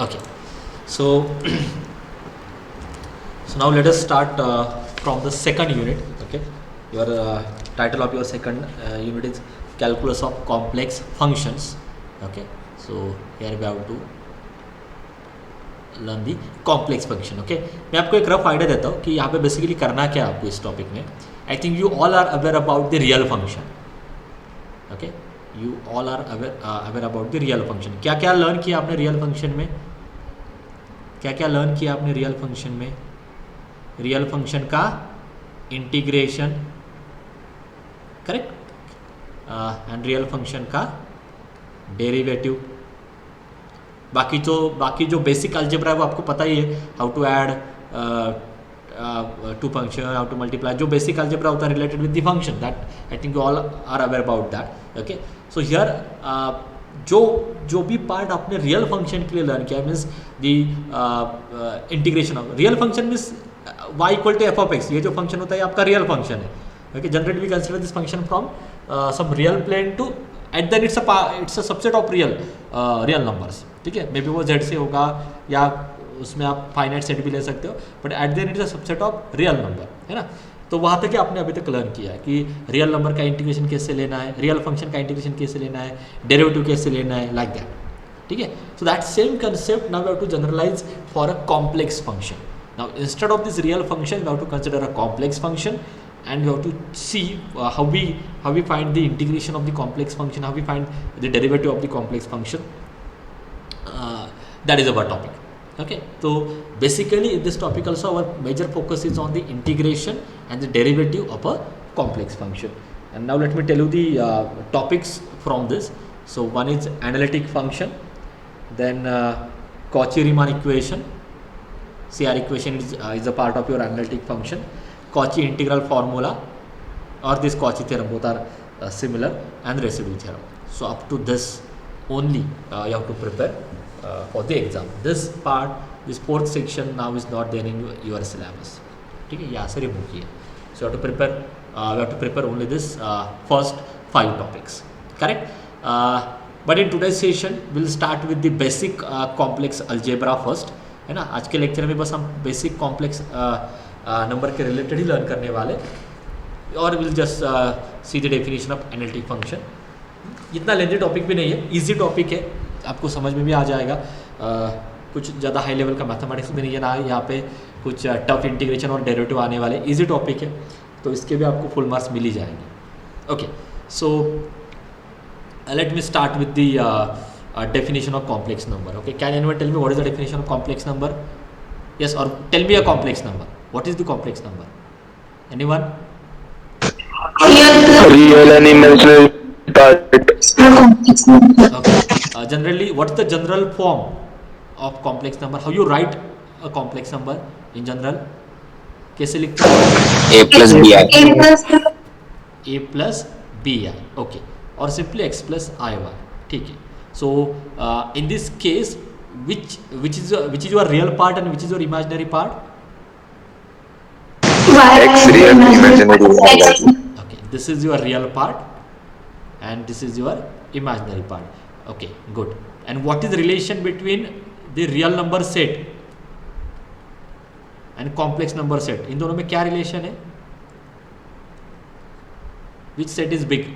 Okay, so so now let us start from the second unit. Okay, your title of your second unit is calculus of complex functions. Okay, so here we have to learn the complex function. Okay, मैं आपको एक rough idea देता हूँ कि यहाँ पे basically करना क्या है आपको इस टॉपिक में. I think you all are aware about the real function. Okay, you all are aware about the real function. क्या क्या लर्न किया आपने रियल फंक्शन में? क्या क्या लर्न किया आपने रियल फंक्शन में? रियल फंक्शन का integration, correct, and real function का डेरिवेटिव. बाकी जो बेसिक अलजेब्रा है वो आपको पता ही है. How to add to function, how to multiply, जो बेसिक अलजेब्रा होता है related with the function, that I think you all are aware about that. Okay, so here जो भी पार्ट आपने रियल फंक्शन के लिए लर्न किया means the integration of real function means y equal to F of X. ये जो function होता है आपका रियल फंक्शन है. Okay, generally we consider this function from some real plane to at then it's a subset of real numbers. ठीक है, may be वो Z से होगा या उसमें आप फाइनाइट सेट भी ले सकते हो, but at then it's a subset of real number, है ना. तो वहाँ तक आपने अभी तक लर्न किया है कि रियल नंबर का इंटीग्रेशन कैसे लेना है, रियल फंक्शन का इंटीग्रेशन कैसे लेना है, डेरिवेटिव कैसे लेना है, लाइक दैट. ठीक है, so that same concept now we have to generalise for a complex function. Now instead of this real function we have to consider a complex function and we have to see how we find the integration of the complex function, how we find the derivative of the complex function. That is our topic. Okay, so basically in this topic also our major focus is on the integration and the derivative of a complex function. And now let me tell you the topics from this. So one is analytic function, then Cauchy-Riemann equation. CR equation is a part of your analytic function. Cauchy integral formula or this Cauchy theorem, both are similar, and residue theorem. So up to this only you have to prepare for the exam. This part, this fourth section now is not there in your syllabus. ठीक है, यहाँ से remove किया. So you have to prepare only this first 5 topics, correct? But in today's session we'll start with the basic complex algebra first, है ना. आज के lecture में बस हम बेसिक कॉम्प्लेक्स नंबर के रिलेटेड ही लर्न करने वाले, और will just see the definition of analytic function. इतना लेंथी टॉपिक भी नहीं है, इजी टॉपिक है, आपको समझ में भी आ जाएगा. कुछ ज़्यादा हाई लेवल का मैथमेटिक्स भी नहीं है ना, यहाँ पे कुछ टफ इंटीग्रेशन और डेरिवेटिव आने वाले. इजी टॉपिक है तो इसके भी आपको फुल मार्क्स मिल ही जाएंगे. Okay, so let me start with the definition of complex number. Okay, can anyone tell me what is the definition of complex number? Yes, or tell me a complex number. What is the complex number? Anyone? Real and imaginary part. Okay. Generally, what's the general form of complex number? How you write a complex number in general? कैसे लिखते हैं? A plus B I. A plus B I. Okay. Or simply X plus I Y. ठीक है. So in this case, which is your real part and which is your imaginary part? X real, imaginary. Okay, this is your real part and this is your imaginary part. Okay, good. And what is the relation between the real number set and complex number set? इन दोनों में क्या relation है? Which set is big?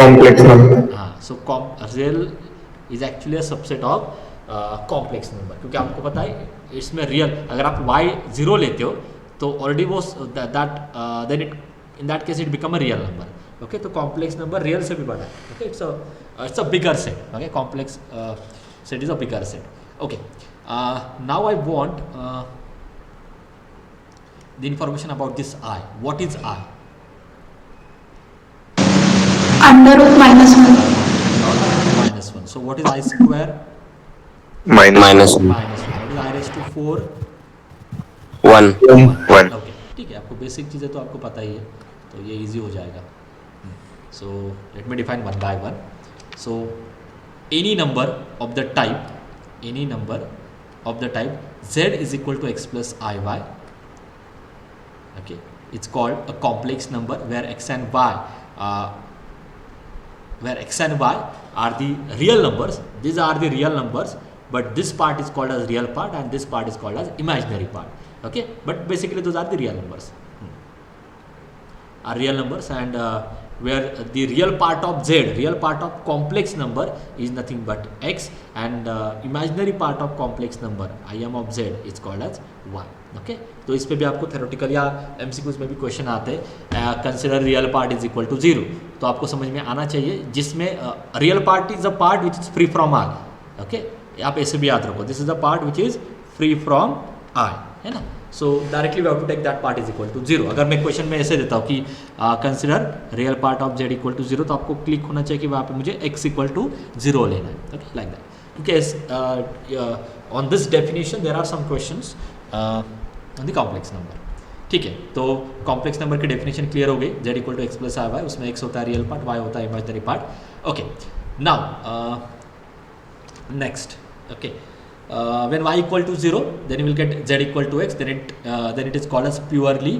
Complex number. हाँ, so real is actually a subset of complex number. क्योंकि आपको पता है इसमें real, अगर आप y 0 लेते हो तो ऑलरेडी वो then it in that case it become a real number. Okay, तो complex number real से भी बड़ा है. Okay, it's a bigger set. Okay, complex set is a bigger set. Okay, now I want the information about this I. What is I? Under root minus 1. Minus 1. So what is I square? Minus one. Minus 1. What is I raised to 4? 1. Okay, ठीक है, आपको basic चीज़ें तो आपको पता ही है, तो ये इजी हो जाएगा. So let me define one by one. So any number of the type z is equal to x plus iy. Okay, it's called a complex number where x and y are the real numbers. These are the real numbers but this part is called as real part and this part is called as imaginary part. Okay, but basically those are the real numbers. Are real numbers, and where the real part of z, real part of complex number is nothing but x, and imaginary part of complex number im of z is called as y. Okay तो इस पे भी आपको theoretical या MCQs में भी question आते हैं, consider real part is equal to 0, तो आपको समझ में आना चाहिए जिसमें real part is a part which is free from R. Okay आप ऐसे भी याद रखो, this is the part which is free from R, है ना. So directly we have to take that part is equal to 0. अगर मैं question में ऐसे देता हूँ कि consider real part of z equal to 0, तो आपको क्लिक होना चाहिए कि वहाँ पे मुझे x इक्वल टू 0 लेना है. Okay like that. क्योंकि on this definition there are some questions on the complex number. ठीक है, तो कॉम्प्लेक्स नंबर की डेफिनेशन क्लियर हो गई. z equal to x plus i y, उसमें x होता है रियल पार्ट, y होता है imaginary part. Okay now next. Okay when y equal to 0, then you will get z equal to x, then it is called as purely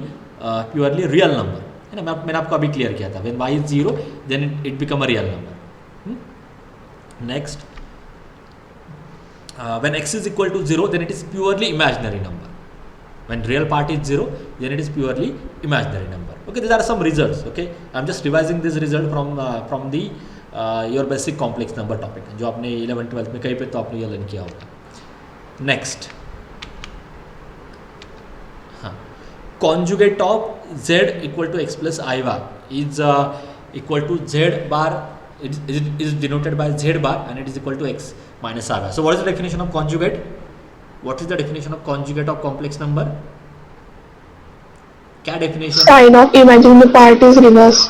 real number, है ना. मैंने आपको अभी क्लियर किया था. when y is 0, then it become a real number. Next, when x is equal to 0, then it is purely imaginary number. When real part is 0, then it is purely imaginary number. Okay, these are some results. Okay, I'm just revising this result from the your basic complex number topic, जो आपने 11th-12th में कहीं पे तो आपने ये learn किया होगा. नेक्स्ट, हाँ, conjugate of z equal to x plus i y is equal to z bar is denoted by z bar and it is equal to x minus r bar. So what is the definition of conjugate? What is the definition of conjugate of complex number? क्या definition? Sign of imaginary part is reverse.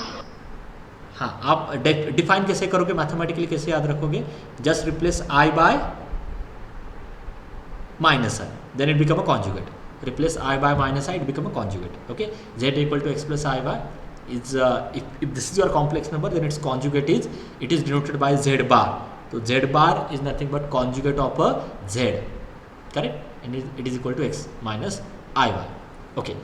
हाँ, आप define कैसे करोगे, mathematically कैसे याद रखोगे? Just replace i by minus i, then it become a conjugate. Replace I by minus I, it become a conjugate. Okay, z equal to x plus I by is if this is your complex number, then its conjugate is, it is denoted by z bar. So z bar is nothing but conjugate of a z, correct, and it is equal to x minus I by. Okay,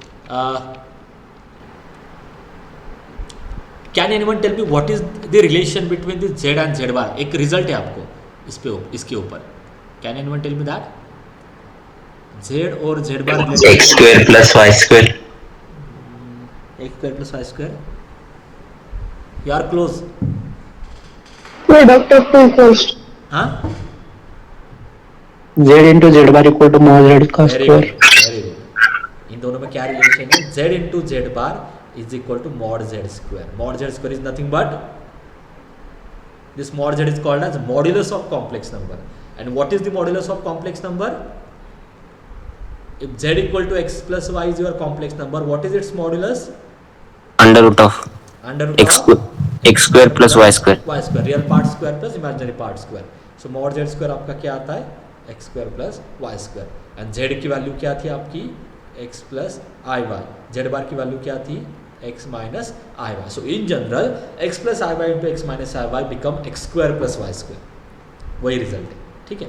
can anyone tell me what is the relation between this z and z bar? एक result है आपको इस पे, इसके ऊपर. Can anyone tell me that? z और z bar x square plus y square. x square plus y square. You are close. Product of two equals. हाँ? z into z bar equal to mod z का Very square. good, very good. इन दोनों में क्या relation है? z into z bar is equal to mod z square. Mod z square is nothing but, this mod z is called as modulus of complex number. And what is the modulus of complex number? If z equal to x plus y is your complex number, what is its modulus? Under root of Under root x of x square plus y square. y square, real part square plus imaginary part square. So mod z square आपका क्या आता है? x square plus y square. And z की value क्या थी आपकी? x plus i y. z bar की value क्या थी? x minus i y. So in general, x plus i y into x minus i y become x square plus y square. वही result है, ठीक है.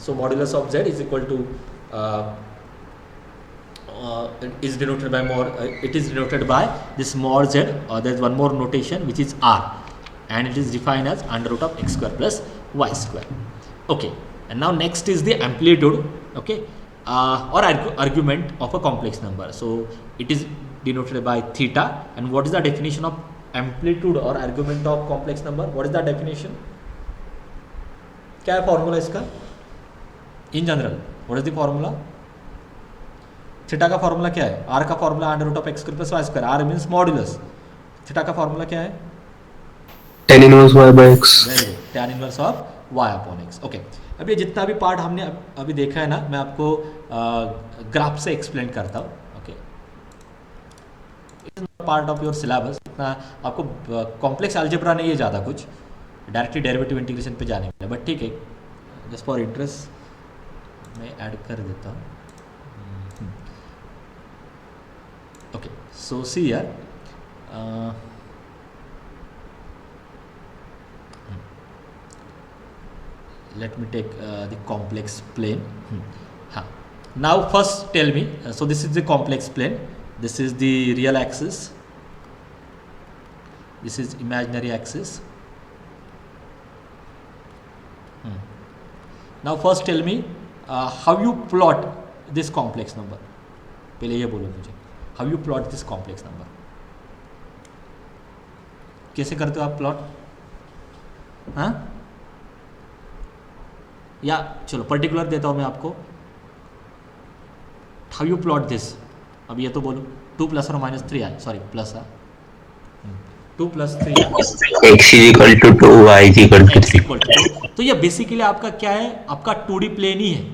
So modulus of z is equal to is denoted by mod, it is denoted by this mod z, or there is one more notation which is r, and it is defined as under root of x square plus y square. Okay, and now next is the amplitude, okay, or argument of a complex number. So it is denoted by theta. And what is the definition of amplitude or argument of complex number? What is the definition? क्या है formula इसका? In general what is the formula? Theta का formula क्या है? R का formula under root of x square plus y square. R means modulus. Theta का formula क्या है? tan inverse y by x. Very good, tan inverse of y upon x. Okay, अब ये जितना भी पार्ट हमने अभी देखा है ना, मैं आपको ग्राफ से एक्सप्लेन करता हूँ. Okay, part of your syllabus. इतना आपको कॉम्प्लेक्स अलजेब्रा नहीं है ज़्यादा कुछ, डायरेक्टली डेरिवेटिव इंटीग्रेशन पे जाने वाला, बट ठीक है, जस्ट फॉर इंटरेस्ट मैं ऐड कर देता हूँ. Okay, so see here, let me take the complex plane. Now first tell me, so this is the complex plane, this is the real axis, this is imaginary axis. Now first tell me how you plot this complex number. पहले ये बोलो मुझे, how you plot this complex number. कैसे करते हो आप plot? हाँ, या चलो पर्टिकुलर देता हूँ मैं आपको. How you plot this. अब ये तो बोलो 2 प्लस और माइनस 3 आए, सॉरी प्लस है 2 plus 3 x is equal to 2, y is equal to x 3. Equal to. तो ये बेसिकली आपका क्या है, आपका 2D प्लेन ही है.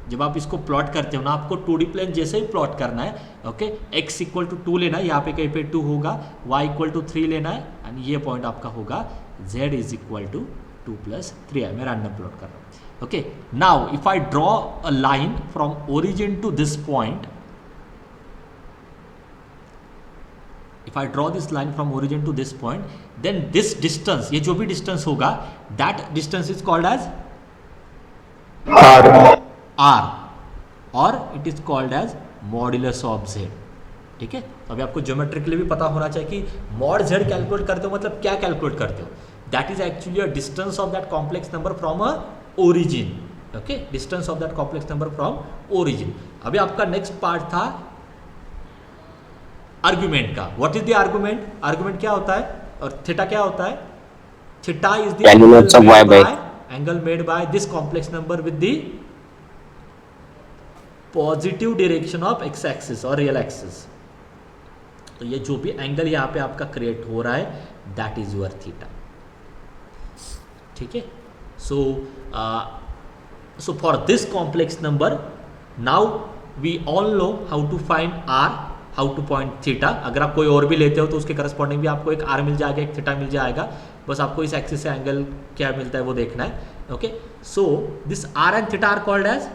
जब आप इसको प्लॉट करते हो ना, आपको 2D प्लेन जैसे ही प्लॉट करना है. ओके, x इक्वल टू 2 लेना है, यहाँ पे कहीं पे 2 होगा, y इक्वल टू 3 लेना है, एंड ये पॉइंट आपका होगा z is equal to 2 plus 3 है. मैं रैंडम प्लॉट कर रहा हूँ. Okay, now if I draw a line from origin to this point, if I draw this line from origin to this point, then this distance, ये जो भी distance होगा, that distance is called as r, or it is called as modulus of z. ठीक है, अभी आपको geometrically भी पता होना चाहिए कि मॉड z कैलकुलेट करते हो मतलब क्या कैलकुलेट करते हो. That is actually a distance of that complex number from a origin. Okay, distance of that complex number from origin. अभी आपका नेक्स्ट पार्ट था आर्गुमेंट का. What is the argument? Argument क्या होता है और थीटा क्या होता है? Theta is the angle made by this complex number with the positive direction of x axis और रियल एक्सिस. तो ये जो भी एंगल यहाँ पे आपका क्रिएट हो रहा है, दैट इज योर थीटा. ठीक है, so for this complex number now we all know how to find R, how to point theta. अगर आप कोई और भी लेते हो तो उसके करस्पॉन्डिंग भी आपको एक आर मिल जाएगा, एक थीटा मिल जाएगा. बस आपको इस एक्सिस से एंगल क्या मिलता है वो देखना है. Okay, so this R and theta are called as,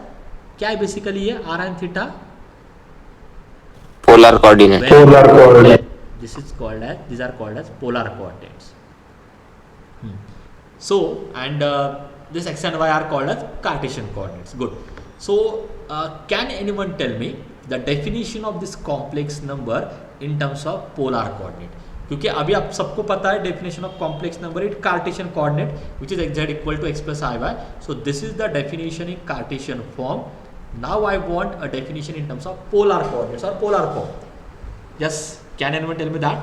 क्या है बेसिकली ये R and theta? Polar coordinate. This is called as, these are called as polar coordinates. So and this x and y are called as Cartesian coordinates. Good. So can anyone tell me the definition of this complex number in terms of polar coordinate? क्योंकि अभी आप सबको पता है definition of complex number in Cartesian coordinate which is z equal to x plus i y. So this is the definition in Cartesian form. Now I want a definition in terms of polar coordinates और polar form. Yes, can anyone tell me that?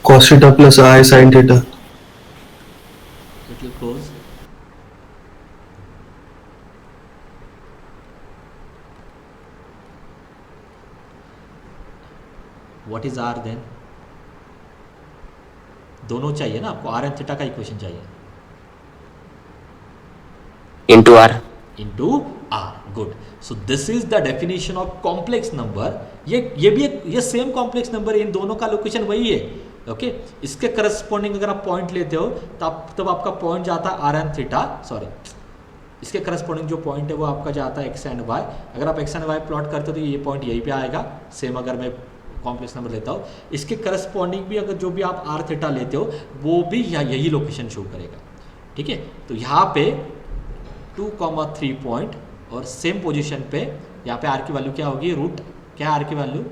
Cos theta plus I sin theta. Little close. What is r then? दोनों चाहिए ना आपको, r and theta का equation चाहिए. Into r. Into r. Good. So this is the definition of complex number. ये भी एक, ये सेम कॉम्प्लेक्स नंबर है, इन दोनों का लोकेशन वही है. ओके, इसके करस्पॉन्डिंग अगर आप पॉइंट लेते हो तब आपका पॉइंट जाता है आर एंड थीटा, सॉरी इसके करस्पॉन्डिंग जो पॉइंट है वो आपका जाता है एक्स एंड वाई. अगर आप एक्स एंड वाई प्लॉट करते हो तो ये पॉइंट यहीं पे आएगा. सेम अगर मैं कॉम्प्लेक्स नंबर लेता हूँ, इसके करस्पॉन्डिंग भी अगर जो भी आप आर थीटा लेते हो वो भी यही लोकेशन शो करेगा. ठीक है, तो यहाँ पे 2,3 पॉइंट और सेम पोजीशन पे यहाँ पे आर की वैल्यू क्या होगी, रूट क्या है आर की वैल्यू